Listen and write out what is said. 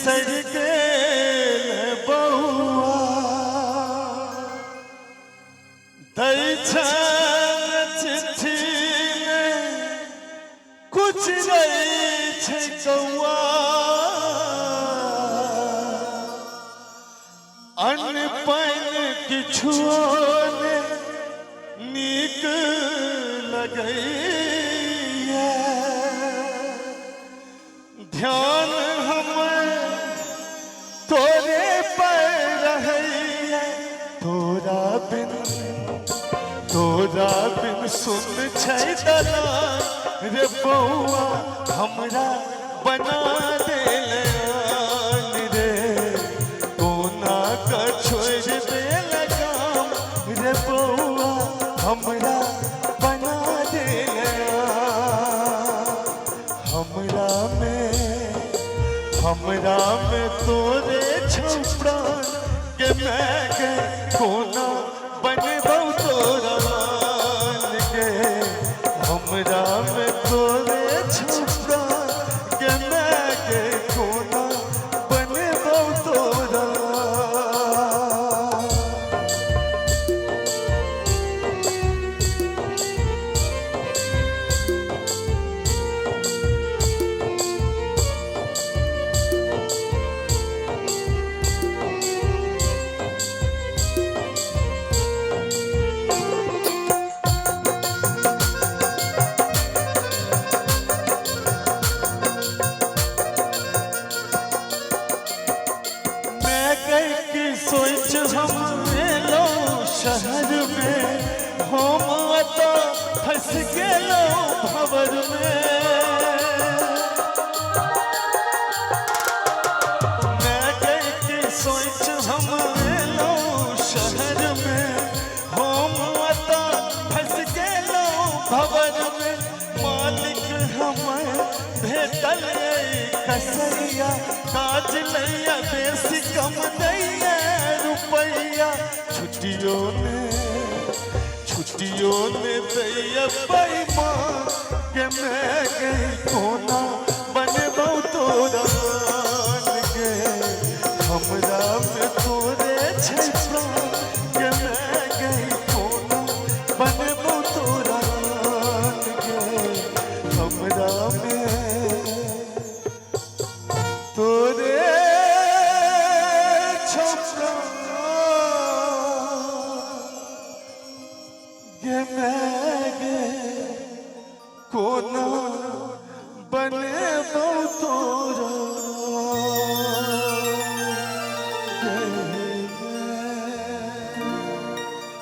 बिसर के बउआ दै छन चिट्ठी में कुछ नहीं छै कौआ अन्न पानि किछुओ ने नीक लगैया ध्यान हमर तोरे पर रहैया तोरा बिन सुन छै दलान रे बउआ हमरा बना देले आन रे कोना का छोड़ देले काम रे बउआ हमरा बना देले हमरा में तोरे छौ प्राण के मैं के कोना बनबौ तोरा मान के हमरा में तोरे छौ प्राण के मैं के कोना बनबौ तोरा सोच हम एलो शहर में हम तो फंस गेलो भंवर में मैं गई की सोच हम एलो शहर में हम तो फंस गेलो भंवर में मालिक हमें भेटल कसरिया काज लैया बेसी कम दैया रुपैया छुट्टियों ने दैया बेईमान के मैं गई कोना बनबौ तोरा मान के हमरा में तोरे छै प्राण के मैं गई कोना बनबौ तोरा मान के हमरा में तोरे छौ प्राण के मैं गे कोना बनबौ तोरा